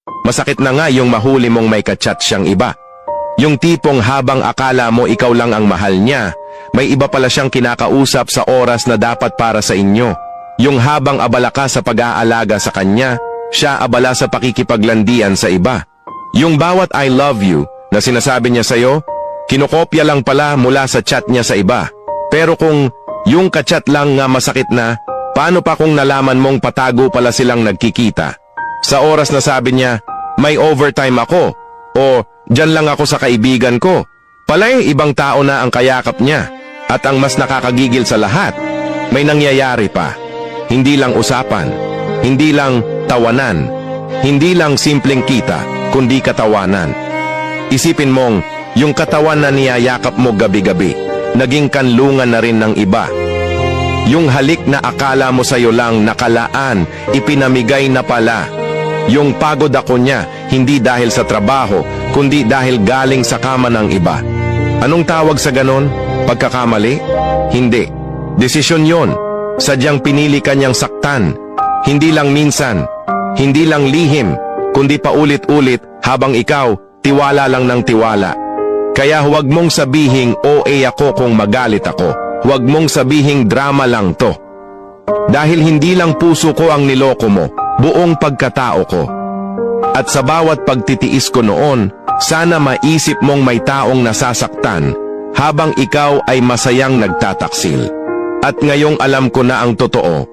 Masakit na nga yung mahuli mong may kachat siyang iba. Yung tipong habang akala mo ikaw lang ang mahal niya, may iba pala siyang kinakausap sa oras na dapat para sa inyo. Yung habang abala ka sa pag-aalaga sa kanya, siya abala sa pakikipaglandian sa iba. Yung bawat I love you na sinasabi niya sa'yo, kinokopya lang pala mula sa chat niya sa iba. Pero kung yung kachat lang nga masakit na, paano pa kung nalaman mong patago pala silang nagkikita? Sa oras na sabi niya, may overtime ako, o dyan lang ako sa kaibigan ko, pala'y ibang tao na ang kayakap niya. At ang mas nakakagigil sa lahat, may nangyayari pa. Hindi lang usapan, hindi lang tawanan, hindi lang simpleng kita, kundi katawanan. Isipin mong, yung katawan na niyayakap mo gabi-gabi, naging kanlungan na rin ng iba. Yung halik na akala mo sa'yo lang nakalaan, ipinamigay na pala. Yung pagod ako niya, hindi dahil sa trabaho, kundi dahil galing sa kama ng iba. Anong tawag sa ganon? Pagkakamali? Hindi. Desisyon yon. Sadyang pinili kanyang saktan. Hindi lang minsan, hindi lang lihim, kundi paulit-ulit habang ikaw, tiwala lang ng tiwala. Kaya huwag mong sabihing OA ako kung magalit ako. Huwag mong sabihing drama lang to. Dahil hindi lang puso ko ang niloko mo, buong pagkatao ko. At sa bawat pagtitiis ko noon, sana maisip mong may taong nasasaktan habang ikaw ay masayang nagtataksil. At ngayong alam ko na ang totoo,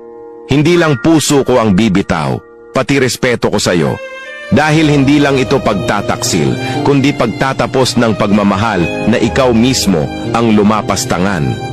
hindi lang puso ko ang bibitaw, pati respeto ko sa'yo. Dahil hindi lang ito pagtataksil, kundi pagtatapos ng pagmamahal na ikaw mismo ang lumapastangan.